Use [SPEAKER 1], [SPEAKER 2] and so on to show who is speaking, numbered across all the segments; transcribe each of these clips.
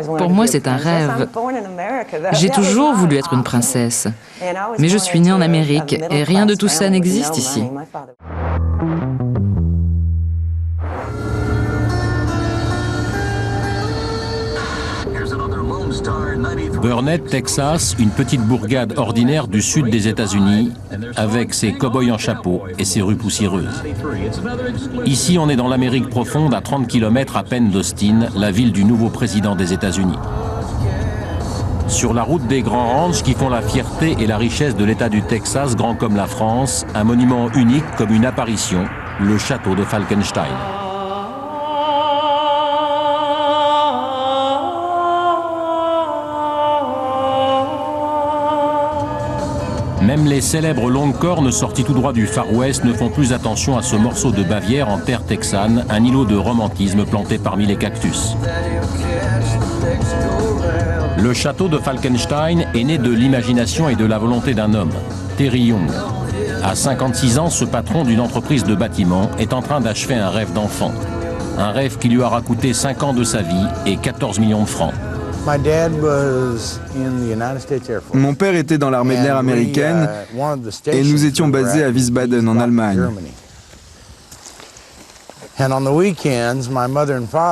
[SPEAKER 1] Pour moi, c'est un rêve. J'ai toujours voulu être une princesse. Mais je suis née en Amérique et rien de tout ça n'existe ici.
[SPEAKER 2] Burnet, Texas, une petite bourgade ordinaire du sud des États-Unis, avec ses cow-boys en chapeau et ses rues poussiéreuses. Ici, on est dans l'Amérique profonde, à 30 km à peine d'Austin, la ville du nouveau président des États-Unis. Sur la route des grands ranchs qui font la fierté et la richesse de l'État du Texas, grand comme la France, un monument unique comme une apparition, le château de Falkenstein. Même les célèbres longues cornes sorties tout droit du Far West ne font plus attention à ce morceau de Bavière en terre texane, un îlot de romantisme planté parmi les cactus. Le château de Falkenstein est né de l'imagination et de la volonté d'un homme, Terry Young. À 56 ans, ce patron d'une entreprise de bâtiment est en train d'achever un rêve d'enfant. Un rêve qui lui aura coûté 5 ans de sa vie et 14 millions de francs.
[SPEAKER 3] Mon père était dans l'armée de l'air américaine et nous étions basés à Wiesbaden en Allemagne.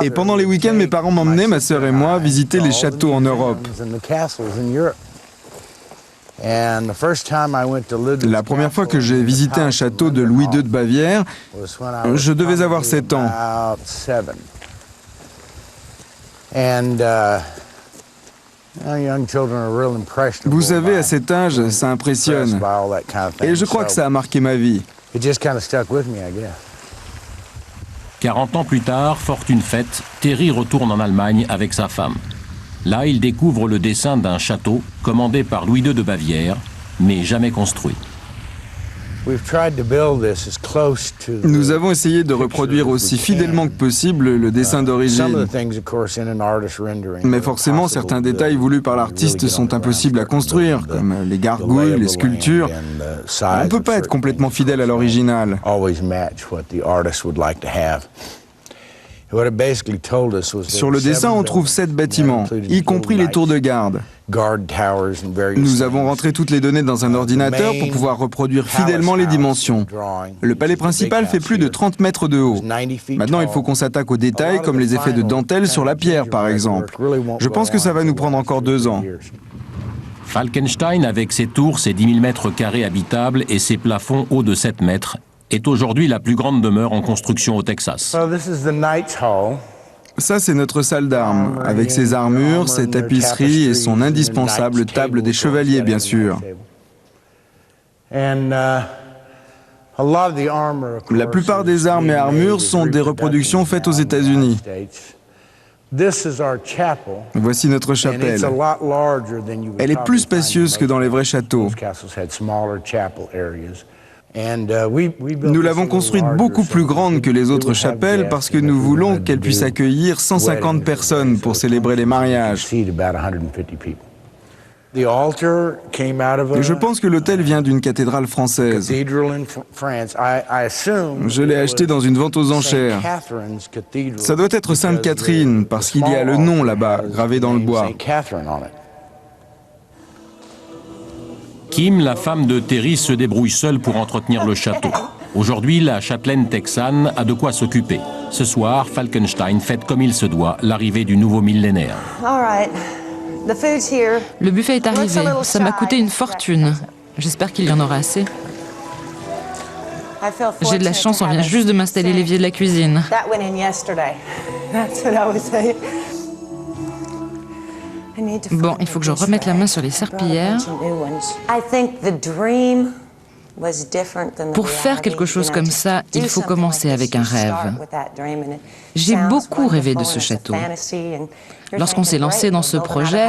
[SPEAKER 3] Et pendant les week-ends, mes parents m'emmenaient, ma sœur et moi, visiter les châteaux en Europe. La première fois que j'ai visité un château de Louis II de Bavière, je devais avoir 7 ans. Vous savez, à cet âge, ça impressionne. Et je crois que ça a marqué ma vie.
[SPEAKER 2] 40 ans plus tard, fortune faite, Terry retourne en Allemagne avec sa femme. Là, il découvre le dessin d'un château commandé par Louis II de Bavière, mais jamais construit.
[SPEAKER 3] Nous avons essayé de reproduire aussi fidèlement que possible le dessin d'origine. Mais forcément, certains détails voulus par l'artiste sont impossibles à construire, comme les gargouilles, les sculptures. On ne peut pas être complètement fidèle à l'original. Sur le dessin, on trouve 7 bâtiments, y compris les tours de garde. Nous avons rentré toutes les données dans un ordinateur pour pouvoir reproduire fidèlement les dimensions. Le palais principal fait plus de 30 mètres de haut. Maintenant, il faut qu'on s'attaque aux détails, comme les effets de dentelle sur la pierre, par exemple. Je pense que ça va nous prendre encore 2 ans.
[SPEAKER 2] Falkenstein, avec ses tours, ses 10 000 mètres carrés habitables et ses plafonds hauts de 7 mètres, est aujourd'hui la plus grande demeure en construction au Texas.
[SPEAKER 3] Ça, c'est notre salle d'armes, avec ses armures, ses tapisseries et son indispensable table des chevaliers, bien sûr. La plupart des armes et armures sont des reproductions faites aux États-Unis. Voici notre chapelle. Elle est plus spacieuse que dans les vrais châteaux. Nous l'avons construite beaucoup plus grande que les autres chapelles parce que nous voulons qu'elle puisse accueillir 150 personnes pour célébrer les mariages. Je pense que l'autel vient d'une cathédrale française. Je l'ai acheté dans une vente aux enchères. Ça doit être Sainte-Catherine parce qu'il y a le nom là-bas, gravé dans le bois.
[SPEAKER 2] Kim, la femme de Terry, se débrouille seule pour entretenir le château. Aujourd'hui, la châtelaine texane a de quoi s'occuper. Ce soir, Falkenstein fête comme il se doit l'arrivée du nouveau millénaire.
[SPEAKER 1] Le buffet est arrivé. Ça m'a coûté une fortune. J'espère qu'il y en aura assez. J'ai de la chance, on vient juste de m'installer l'évier de la cuisine. Bon, il faut que je remette la main sur les serpillères. Pour faire quelque chose comme ça, il faut commencer avec un rêve. J'ai beaucoup rêvé de ce château. Lorsqu'on s'est lancé dans ce projet,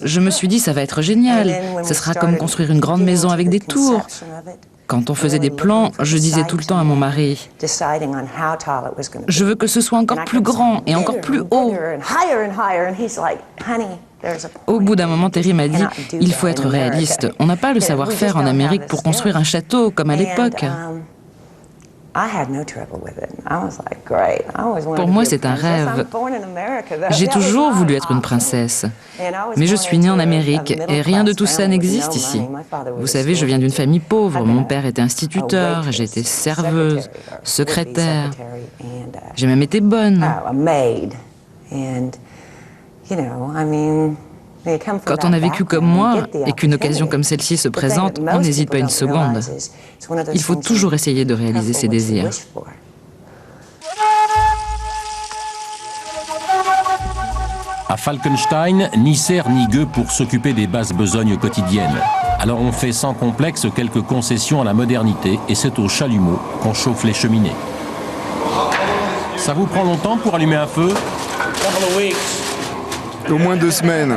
[SPEAKER 1] je me suis dit ça va être génial. Ce sera comme construire une grande maison avec des tours. Quand on faisait des plans, je disais tout le temps à mon mari, je veux que ce soit encore plus grand et encore plus haut. Au bout d'un moment, Terry m'a dit, il faut être réaliste. On n'a pas le savoir-faire en Amérique pour construire un château comme à l'époque. Pour moi, c'est un rêve. J'ai toujours voulu être une princesse. Mais je suis née en Amérique et rien de tout ça n'existe ici. Vous savez, je viens d'une famille pauvre. Mon père était instituteur, j'étais serveuse, secrétaire. J'ai même été bonne. Quand on a vécu comme moi et qu'une occasion comme celle-ci se présente, on n'hésite pas une seconde. Il faut toujours essayer de réaliser ses désirs.
[SPEAKER 2] À Falkenstein, ni cerf ni gueux pour s'occuper des basses besognes quotidiennes. Alors on fait sans complexe quelques concessions à la modernité et c'est au chalumeau qu'on chauffe les cheminées. Ça vous prend longtemps pour allumer un feu?
[SPEAKER 3] Au moins 2 semaines.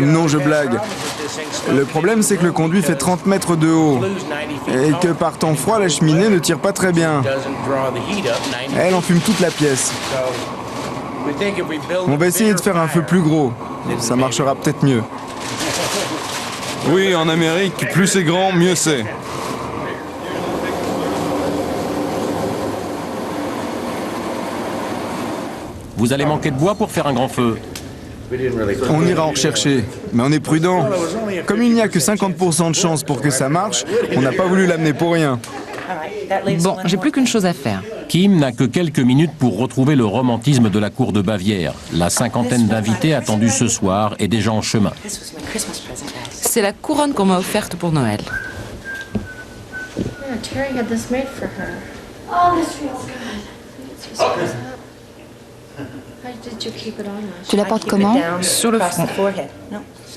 [SPEAKER 3] Non, je blague. Le problème, c'est que le conduit fait 30 mètres de haut et que par temps froid, la cheminée ne tire pas très bien. Elle enfume toute la pièce. On va essayer de faire un feu plus gros. Ça marchera peut-être mieux.
[SPEAKER 4] Oui, en Amérique, plus c'est grand, mieux c'est.
[SPEAKER 2] Vous allez manquer de bois pour faire un grand feu.
[SPEAKER 3] On ira en rechercher, mais on est prudent. Comme il n'y a que 50% de chance pour que ça marche, on n'a pas voulu l'amener pour rien.
[SPEAKER 1] Bon, j'ai plus qu'une chose à faire.
[SPEAKER 2] Kim n'a que quelques minutes pour retrouver le romantisme de la cour de Bavière. La cinquantaine d'invités attendus ce soir est déjà en chemin.
[SPEAKER 1] C'est la couronne qu'on m'a offerte pour Noël.
[SPEAKER 5] Terry had this made for her. Oh, this feels good. How did you keep it on?
[SPEAKER 6] Tu la portes comment?
[SPEAKER 1] Sur le front.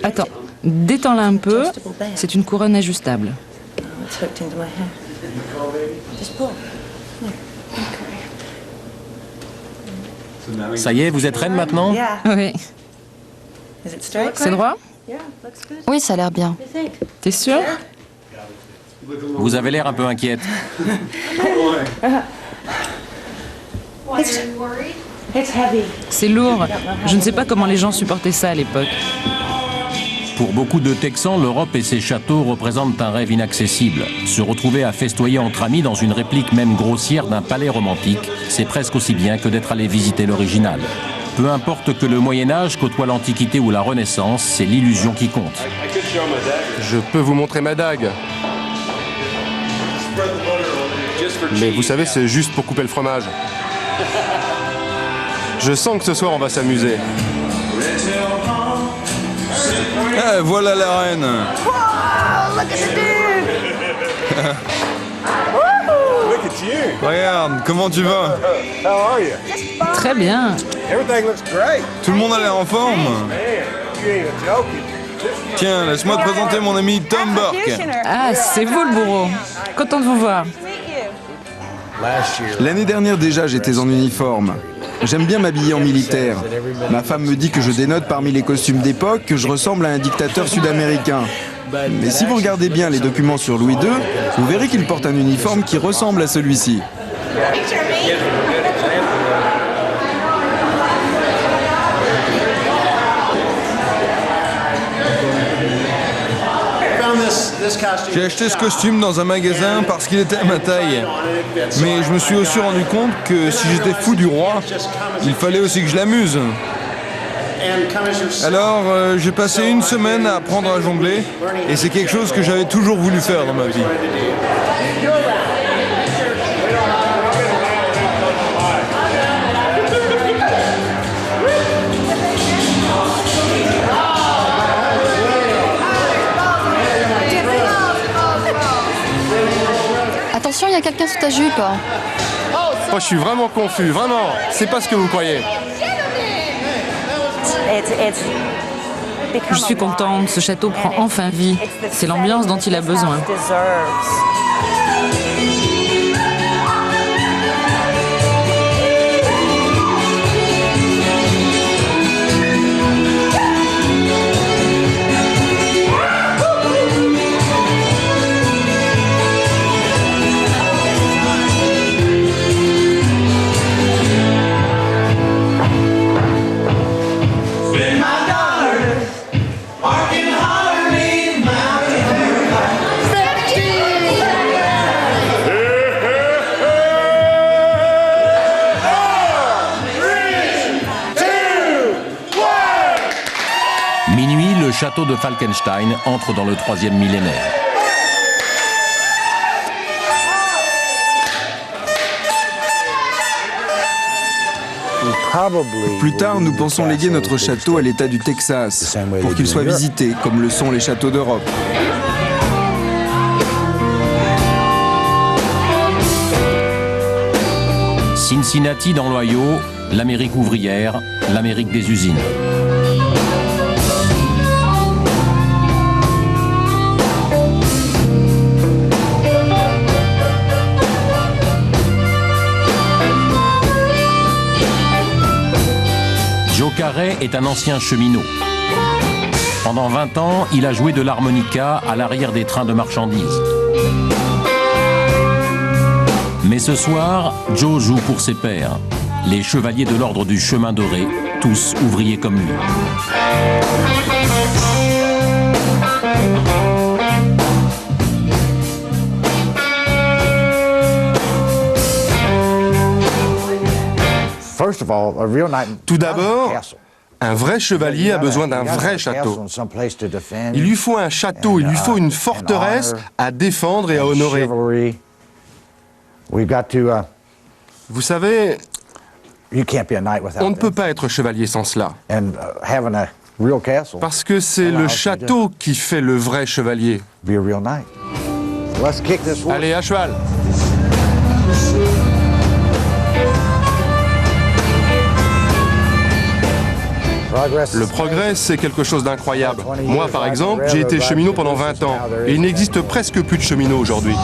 [SPEAKER 1] Attends, détends-la un peu. C'est une couronne ajustable.
[SPEAKER 2] Ça y est, vous êtes reine maintenant?
[SPEAKER 1] Oui. C'est droit?
[SPEAKER 6] Oui, ça a l'air bien.
[SPEAKER 1] T'es sûre?
[SPEAKER 2] Vous avez l'air un peu inquiète.
[SPEAKER 1] C'est lourd. Je ne sais pas comment les gens supportaient ça à l'époque.
[SPEAKER 2] Pour beaucoup de Texans, l'Europe et ses châteaux représentent un rêve inaccessible. Se retrouver à festoyer entre amis dans une réplique même grossière d'un palais romantique, c'est presque aussi bien que d'être allé visiter l'original. Peu importe que le Moyen-Âge côtoie l'Antiquité ou la Renaissance, c'est l'illusion qui compte.
[SPEAKER 4] Je peux vous montrer ma dague. Mais vous savez, c'est juste pour couper le fromage. Je sens que ce soir, on va s'amuser.
[SPEAKER 3] Ah, voilà la reine. Regarde, comment tu vas?
[SPEAKER 1] Très bien.
[SPEAKER 3] Tout le monde a l'air en forme. Tiens, laisse-moi te présenter mon ami Tom Burke.
[SPEAKER 1] Ah, c'est vous le bourreau. Content de vous voir.
[SPEAKER 3] L'année dernière déjà, j'étais en uniforme. J'aime bien m'habiller en militaire. Ma femme me dit que je dénote parmi les costumes d'époque, que je ressemble à un dictateur sud-américain. Mais si vous regardez bien les documents sur Louis II, vous verrez qu'il porte un uniforme qui ressemble à celui-ci.
[SPEAKER 4] J'ai acheté ce costume dans un magasin parce qu'il était à ma taille. Mais je me suis aussi rendu compte que si j'étais fou du roi, il fallait aussi que je l'amuse. Alors, j'ai passé une semaine à apprendre à jongler et c'est quelque chose que j'avais toujours voulu faire dans ma vie.
[SPEAKER 6] Attention, il y a quelqu'un sous ta jupe.
[SPEAKER 4] Moi, je suis vraiment confus, vraiment. C'est pas ce que vous croyez.
[SPEAKER 1] Je suis contente, ce château prend enfin vie. C'est l'ambiance dont il a besoin.
[SPEAKER 2] Minuit, le château de Falkenstein entre dans le 3e millénaire.
[SPEAKER 3] Plus tard, nous pensons léguer notre château à l'État du Texas pour qu'il soit visité comme le sont les châteaux d'Europe.
[SPEAKER 2] Cincinnati dans l'Ohio, l'Amérique ouvrière, l'Amérique des usines. Joe Carey est un ancien cheminot. Pendant 20 ans, il a joué de l'harmonica à l'arrière des trains de marchandises. Mais ce soir, Joe joue pour ses pairs, les chevaliers de l'ordre du chemin doré, tous ouvriers comme lui.
[SPEAKER 7] Tout d'abord, un vrai chevalier a besoin d'un vrai château. Il lui faut un château, il lui faut une forteresse à défendre et à honorer. Vous savez, on ne peut pas être chevalier sans cela. Parce que c'est le château qui fait le vrai chevalier. Allez, à cheval! Le progrès, c'est quelque chose d'incroyable. Moi, par exemple, j'ai été cheminot pendant 20 ans, et il n'existe presque plus de cheminots aujourd'hui.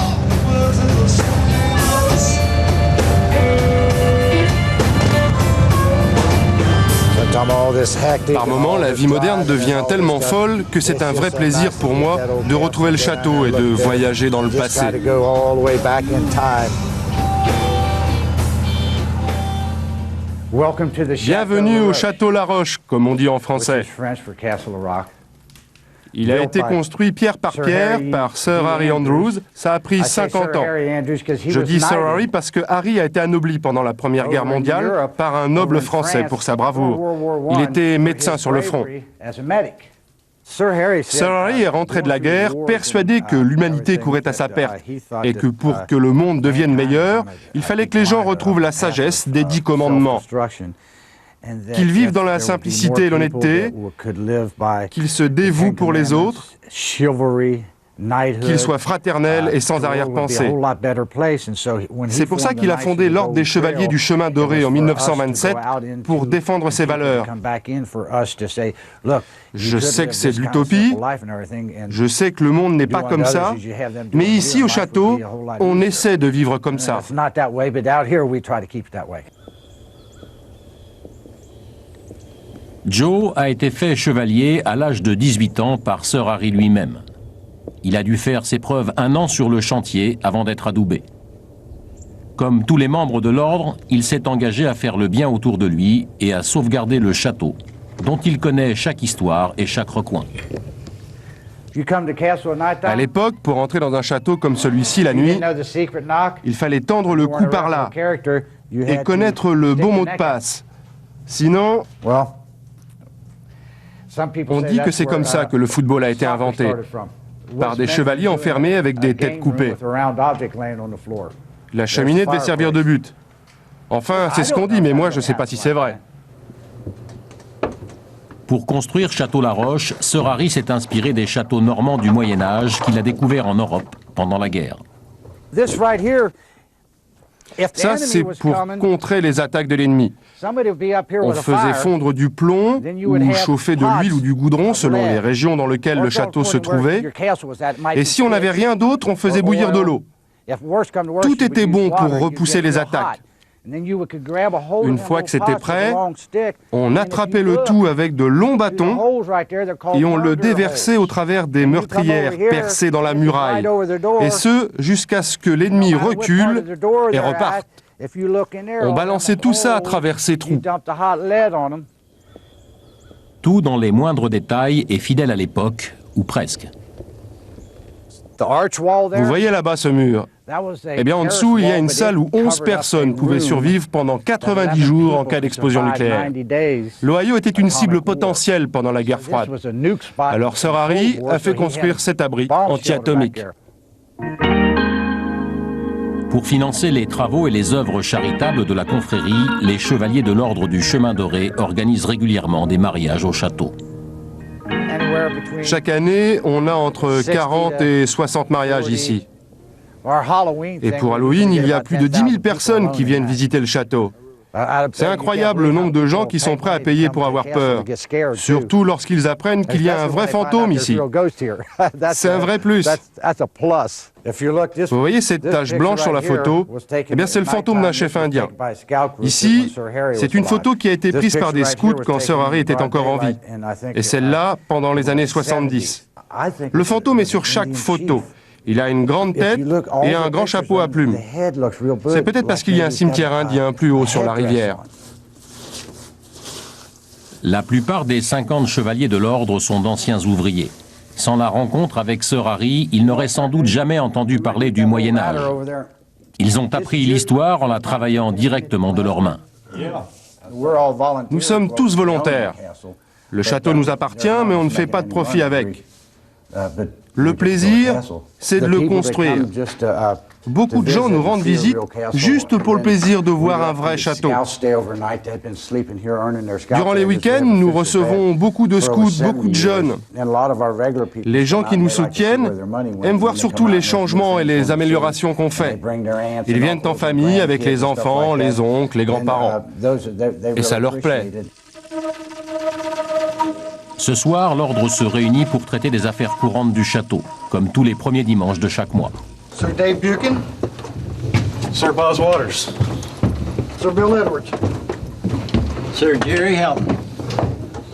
[SPEAKER 7] Par moments, la vie moderne devient tellement folle que c'est un vrai plaisir pour moi de retrouver le château et de voyager dans le passé. Bienvenue au château La Roche, comme on dit en français. Il a été construit pierre par pierre par Sir Harry Andrews. Ça a pris 50 ans. Je dis Sir Harry parce que Harry a été anobli pendant la Première Guerre mondiale par un noble français pour sa bravoure. Il était médecin sur le front. Sir Harry est rentré de la guerre persuadé que l'humanité courait à sa perte et que pour que le monde devienne meilleur, il fallait que les gens retrouvent la sagesse des 10 commandements. Qu'ils vivent dans la simplicité et l'honnêteté, qu'ils se dévouent pour les autres, qu'ils soient fraternels et sans arrière-pensée. C'est pour ça qu'il a fondé l'Ordre des Chevaliers du Chemin Doré en 1927 pour défendre ses valeurs. Je sais que c'est de l'utopie, je sais que le monde n'est pas comme ça, mais ici au château, on essaie de vivre comme ça.
[SPEAKER 2] Joe a été fait chevalier à l'âge de 18 ans par Sir Harry lui-même. Il a dû faire ses preuves 1 an sur le chantier avant d'être adoubé. Comme tous les membres de l'ordre, il s'est engagé à faire le bien autour de lui et à sauvegarder le château, dont il connaît chaque histoire et chaque recoin.
[SPEAKER 7] À l'époque, pour entrer dans un château comme celui-ci la nuit, il fallait tendre le cou par là et connaître le bon mot de passe. Sinon, on dit que c'est comme ça que le football a été inventé, par des chevaliers enfermés avec des têtes coupées. La cheminée devait servir de but. Enfin, c'est ce qu'on dit, mais moi je ne sais pas si c'est vrai.
[SPEAKER 2] Pour construire Château La Roche, Sir Harry s'est inspiré des châteaux normands du Moyen-Âge qu'il a découverts en Europe pendant la guerre.
[SPEAKER 7] Ça, c'est pour contrer les attaques de l'ennemi. On faisait fondre du plomb ou chauffer de l'huile ou du goudron selon les régions dans lesquelles le château se trouvait. Et si on n'avait rien d'autre, on faisait bouillir de l'eau. Tout était bon pour repousser les attaques. Une fois que c'était prêt, on attrapait le tout avec de longs bâtons et on le déversait au travers des meurtrières percées dans la muraille. Et ce, jusqu'à ce que l'ennemi recule et reparte. On balançait tout ça à travers ces trous.
[SPEAKER 2] Tout dans les moindres détails et fidèle à l'époque, ou presque.
[SPEAKER 7] Vous voyez là-bas ce mur? Eh bien, en dessous, il y a une salle où 11 personnes pouvaient survivre pendant 90 jours en cas d'explosion nucléaire. L'Ohio était une cible potentielle pendant la guerre froide. Alors Sir Harry a fait construire cet abri anti-atomique.
[SPEAKER 2] Pour financer les travaux et les œuvres charitables de la confrérie, les chevaliers de l'ordre du Chemin Doré organisent régulièrement des mariages au château.
[SPEAKER 7] Chaque année, on a entre 40 et 60 mariages ici. Et pour Halloween, il y a plus de 10 000 personnes qui viennent visiter le château. C'est incroyable le nombre de gens qui sont prêts à payer pour avoir peur, surtout lorsqu'ils apprennent qu'il y a un vrai fantôme ici. C'est un vrai plus. Vous voyez cette tache blanche sur la photo? Eh bien, c'est le fantôme d'un chef indien. Ici, c'est une photo qui a été prise par des scouts quand Sir Harry était encore en vie, et celle-là pendant les années 70. Le fantôme est sur chaque photo. Il a une grande tête et un grand chapeau à plumes. C'est peut-être parce qu'il y a un cimetière indien plus haut sur la rivière.
[SPEAKER 2] La plupart des 50 chevaliers de l'ordre sont d'anciens ouvriers. Sans la rencontre avec Sir Harry, ils n'auraient sans doute jamais entendu parler du Moyen-Âge. Ils ont appris l'histoire en la travaillant directement de leurs mains.
[SPEAKER 7] Nous sommes tous volontaires. Le château nous appartient, mais on ne fait pas de profit avec. Le plaisir, c'est de le construire. Beaucoup de gens nous rendent visite juste pour le plaisir de voir un vrai château. Durant les week-ends, nous recevons beaucoup de scouts, beaucoup de jeunes. Les gens qui nous soutiennent aiment voir surtout les changements et les améliorations qu'on fait. Ils viennent en famille avec les enfants, les oncles, les grands-parents. Et ça leur plaît.
[SPEAKER 2] Ce soir, l'ordre se réunit pour traiter des affaires courantes du château, comme tous les premiers dimanches de chaque mois.
[SPEAKER 8] Sir Dave Buchan, Sir Buzz Waters, Sir Bill Edwards, Sir Jerry Helton,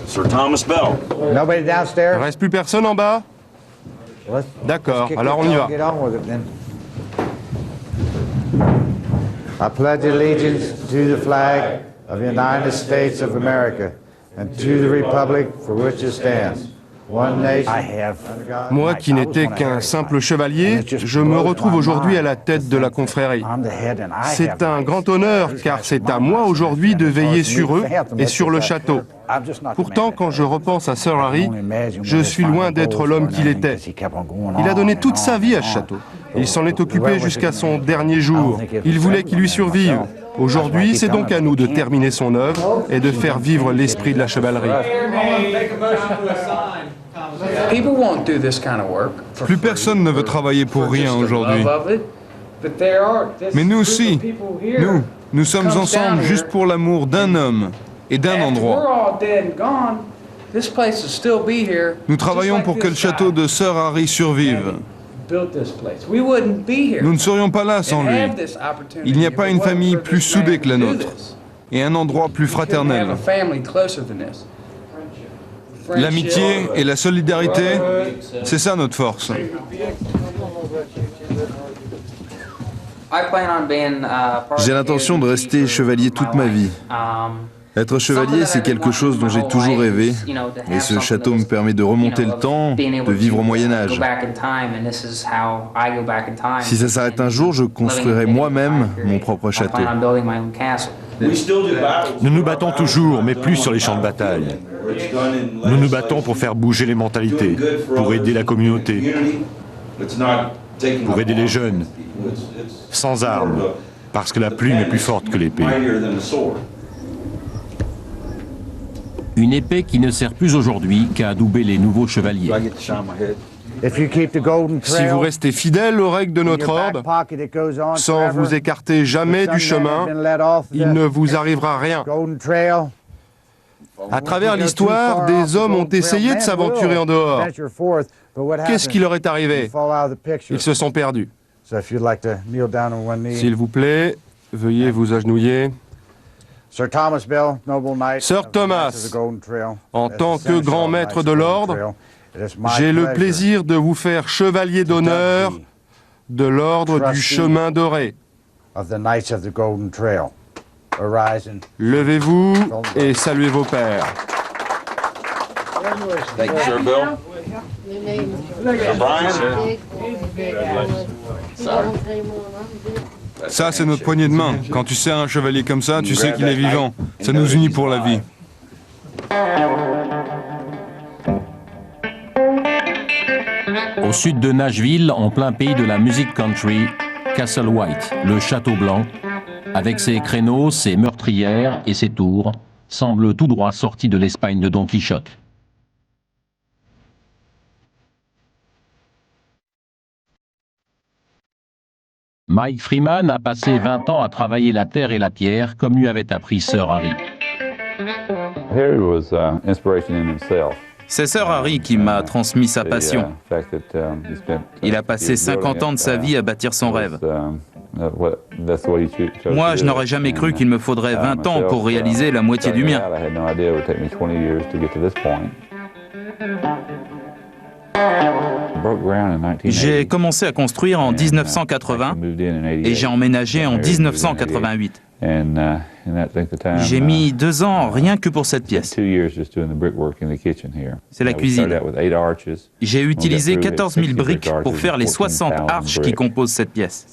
[SPEAKER 8] Sir Thomas Bell.
[SPEAKER 7] Il ne reste plus personne en bas? D'accord, alors on y va.
[SPEAKER 9] I pledge allegiance to the flag of the United States of America and to the republic for which it stands.
[SPEAKER 7] Moi qui n'étais qu'un simple chevalier, je me retrouve aujourd'hui à la tête de la confrérie. C'est un grand honneur car c'est à moi aujourd'hui de veiller sur eux et sur le château. Pourtant, quand je repense à Sir Harry, je suis loin d'être l'homme qu'il était. Il a donné toute sa vie à ce château. Il s'en est occupé jusqu'à son dernier jour. Il voulait qu'il lui survive. Aujourd'hui, c'est donc à nous de terminer son œuvre et de faire vivre l'esprit de la chevalerie.
[SPEAKER 4] Plus personne ne veut travailler pour rien aujourd'hui. Mais nous aussi, nous sommes ensemble juste pour l'amour d'un homme et d'un endroit. Nous travaillons pour que le château de Sir Harry survive. Nous ne serions pas là sans lui. Il n'y a pas une famille plus soudée que la nôtre et un endroit plus fraternel. L'amitié et la solidarité, c'est ça notre force.
[SPEAKER 10] J'ai l'intention de rester chevalier toute ma vie. Être chevalier, c'est quelque chose dont j'ai toujours rêvé, et ce château me permet de remonter le temps, de vivre au Moyen-Âge. Si ça s'arrête un jour, je construirai moi-même mon propre château.
[SPEAKER 11] Nous nous battons toujours, mais plus sur les champs de bataille. Nous nous battons pour faire bouger les mentalités, pour aider la communauté, pour aider les jeunes, sans armes, parce que la plume est plus forte que l'épée.
[SPEAKER 2] Une épée qui ne sert plus aujourd'hui qu'à adouber les nouveaux chevaliers.
[SPEAKER 7] Si vous restez fidèle aux règles de notre ordre, sans vous écarter jamais du chemin, il ne vous arrivera rien. À travers l'histoire, des hommes ont essayé de s'aventurer en dehors. Qu'est-ce qui leur est arrivé? Ils se sont perdus. S'il vous plaît, veuillez vous agenouiller. Sir Thomas, en tant que grand maître de l'ordre, j'ai le plaisir de vous faire chevalier d'honneur de l'ordre du Chemin Doré. Levez-vous et saluez vos pères.
[SPEAKER 8] Thank you, Sir Bill.
[SPEAKER 4] Ça, c'est notre poignée de main. Quand tu serres un chevalier comme ça, tu sais qu'il est vivant. Ça nous unit pour la vie.
[SPEAKER 2] Au sud de Nashville, en plein pays de la musique country, Castle White, le château blanc, avec ses créneaux, ses meurtrières et ses tours, semble tout droit sorti de l'Espagne de Don Quichotte. Mike Freeman a passé 20 ans à travailler la terre et la pierre, comme lui avait appris Sir Harry.
[SPEAKER 12] C'est Sir Harry qui m'a transmis sa passion. Il a passé 50 ans de sa vie à bâtir son rêve. Moi, je n'aurais jamais cru qu'il me faudrait 20 ans pour réaliser la moitié du mien. J'ai commencé à construire en 1980 et j'ai emménagé en 1988. J'ai mis 2 ans rien que pour cette pièce. C'est la cuisine. J'ai utilisé 14 000 briques pour faire les 60 arches qui composent cette pièce.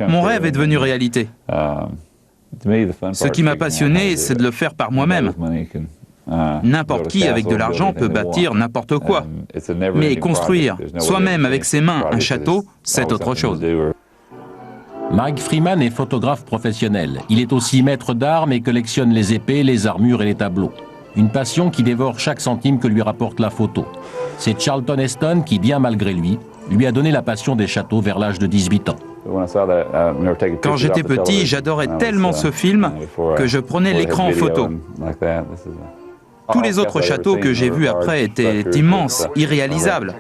[SPEAKER 12] Mon rêve est devenu réalité. Ce qui m'a passionné, c'est de le faire par moi-même. N'importe qui avec de l'argent peut bâtir n'importe quoi. Mais construire soi-même avec ses mains un château, c'est autre chose.
[SPEAKER 2] Mike Freeman est photographe professionnel. Il est aussi maître d'armes et collectionne les épées, les armures et les tableaux. Une passion qui dévore chaque centime que lui rapporte la photo. C'est Charlton Heston qui, bien malgré lui a donné la passion des châteaux vers l'âge de 18 ans.
[SPEAKER 12] Quand j'étais petit, j'adorais tellement ce film que je prenais l'écran en photo. Tous les autres châteaux que j'ai vus après étaient immenses, irréalisables.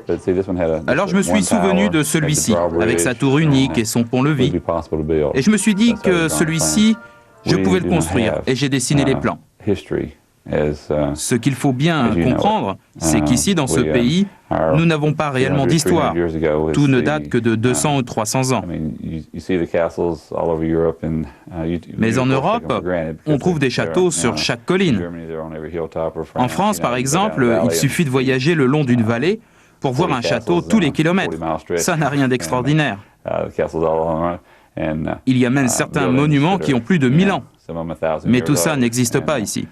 [SPEAKER 12] Alors je me suis souvenu de celui-ci, avec sa tour unique et son pont-levis. Et je me suis dit que celui-ci, je pouvais le construire, et j'ai dessiné les plans. Ce qu'il faut bien comprendre, c'est qu'ici, dans ce pays, nous n'avons pas réellement d'histoire. Tout ne date que de 200 ou 300 ans. Mais en Europe, on trouve des châteaux sur chaque colline. En France, par exemple, il suffit de voyager le long d'une vallée pour voir un château tous les kilomètres. Ça n'a rien d'extraordinaire. Il y a même certains monuments qui ont plus de 1000 ans. Mais tout ça n'existe pas ici.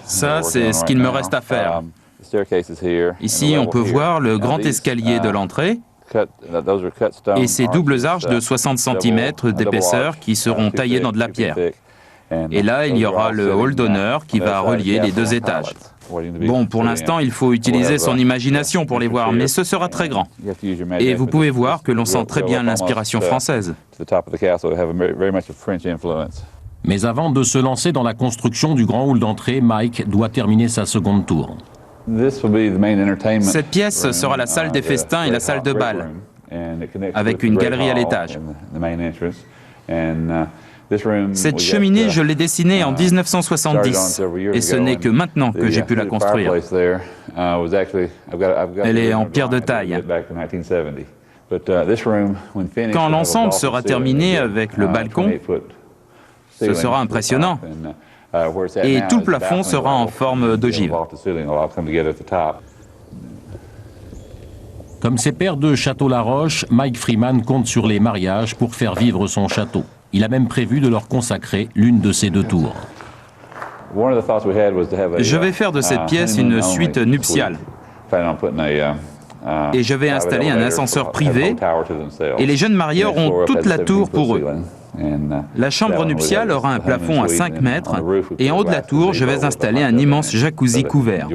[SPEAKER 12] Ça, c'est ce qu'il me reste à faire. Ici, on peut voir le grand escalier de l'entrée et ces doubles arches de 60 cm d'épaisseur qui seront taillées dans de la pierre. Et là, il y aura le hall d'honneur qui va relier les 2 étages. Bon, pour l'instant, il faut utiliser son imagination pour les voir, mais ce sera très grand. Et vous pouvez voir que l'on sent très bien l'inspiration française.
[SPEAKER 2] Mais avant de se lancer dans la construction du grand hall d'entrée, Mike doit terminer sa seconde tour.
[SPEAKER 12] Cette pièce sera la salle des festins et la salle de bal, avec une galerie à l'étage. Cette cheminée, je l'ai dessinée en 1970, et ce n'est que maintenant que j'ai pu la construire. Elle est en pierre de taille. Quand l'ensemble sera terminé avec le balcon, ce sera impressionnant. Et tout le plafond sera en forme d'ogive.
[SPEAKER 2] Comme ses pairs de Château-Laroche, Mike Freeman compte sur les mariages pour faire vivre son château. Il a même prévu de leur consacrer l'une de ses 2 tours.
[SPEAKER 12] Je vais faire de cette pièce une suite nuptiale. Et je vais installer un ascenseur privé et les jeunes mariés auront toute la tour pour eux. La chambre nuptiale aura un plafond à 5 mètres et en haut de la tour, je vais installer un immense jacuzzi couvert.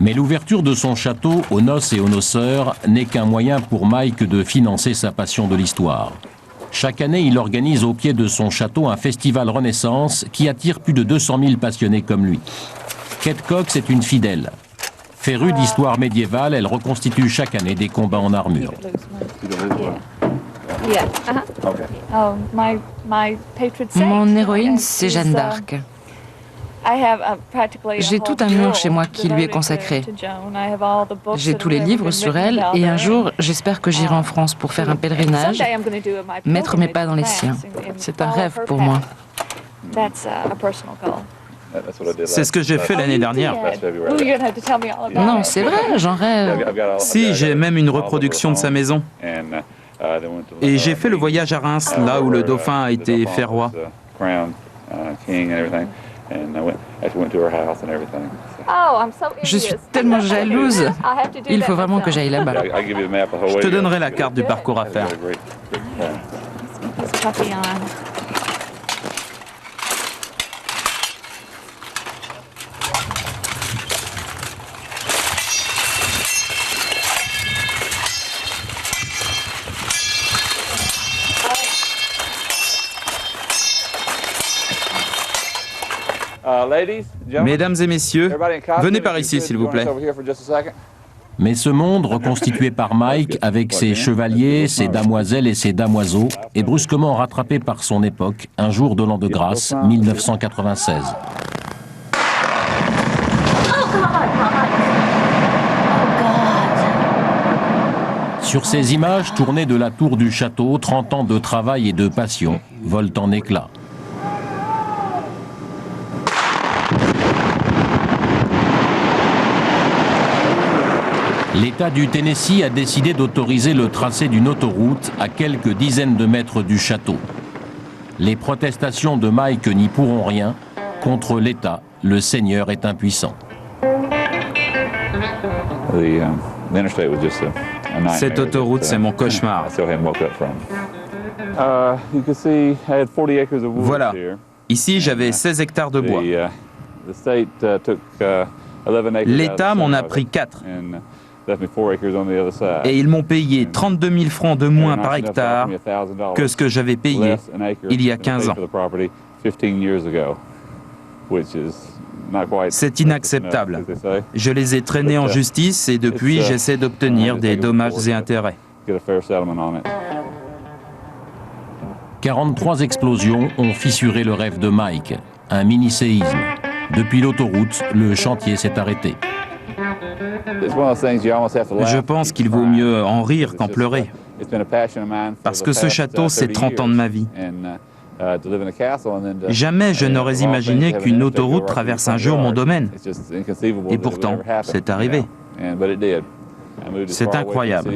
[SPEAKER 2] Mais l'ouverture de son château aux noces et aux noceurs n'est qu'un moyen pour Mike de financer sa passion de l'histoire. Chaque année, il organise au pied de son château un festival Renaissance qui attire plus de 200 000 passionnés comme lui. Kate Cox est une fidèle. Férue d'histoire médiévale, elle reconstitue chaque année des combats en armure.
[SPEAKER 1] Mon héroïne, c'est Jeanne d'Arc. J'ai tout un mur chez moi qui lui est consacré. J'ai tous les livres sur elle et un jour, j'espère que j'irai en France pour faire un pèlerinage, mettre mes pas dans les siens. C'est un rêve pour moi.
[SPEAKER 12] C'est ce que j'ai fait l'année dernière.
[SPEAKER 1] Non, c'est vrai, j'en rêve.
[SPEAKER 12] Si, j'ai même une reproduction de sa maison. Et j'ai fait le voyage à Reims, là où le dauphin a été fait roi.
[SPEAKER 1] Je suis tellement jalouse. Il faut vraiment que j'aille là-bas.
[SPEAKER 12] Je te donnerai la carte du parcours à faire. Mesdames et messieurs, venez par ici, s'il vous plaît.
[SPEAKER 2] Mais ce monde, reconstitué par Mike avec ses chevaliers, ses damoiselles et ses damoiseaux, est brusquement rattrapé par son époque, un jour de l'an de grâce, 1996. Sur ces images tournées de la tour du château, 30 ans de travail et de passion volent en éclats. L'État du Tennessee a décidé d'autoriser le tracé d'une autoroute à quelques dizaines de mètres du château. Les protestations de Mike n'y pourront rien. Contre l'État, le Seigneur est impuissant.
[SPEAKER 12] Cette autoroute, c'est mon cauchemar. Voilà. Ici, j'avais 16 hectares de bois. L'État m'en a pris 4. Et ils m'ont payé 32 000 francs de moins par hectare que ce que j'avais payé il y a 15 ans. C'est inacceptable. Je les ai traînés en justice et depuis, j'essaie d'obtenir des dommages et intérêts.
[SPEAKER 2] 43 explosions ont fissuré le rêve de Mike, un mini-séisme. Depuis l'autoroute, le chantier s'est arrêté.
[SPEAKER 12] Je pense qu'il vaut mieux en rire qu'en pleurer. Parce que ce château, c'est 30 ans de ma vie. Jamais je n'aurais imaginé qu'une autoroute traverse un jour mon domaine. Et pourtant, c'est arrivé. C'est incroyable.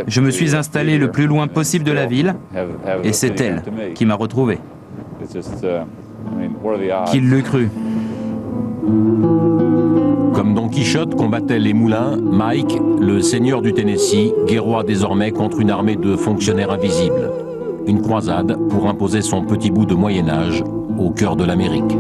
[SPEAKER 12] Je me suis installé le plus loin possible de la ville, et c'est elle qui m'a retrouvé. Qui l'eût cru?
[SPEAKER 2] Comme Don Quichotte combattait les moulins, Mike, le seigneur du Tennessee, guerroie désormais contre une armée de fonctionnaires invisibles. Une croisade pour imposer son petit bout de Moyen-Âge au cœur de l'Amérique.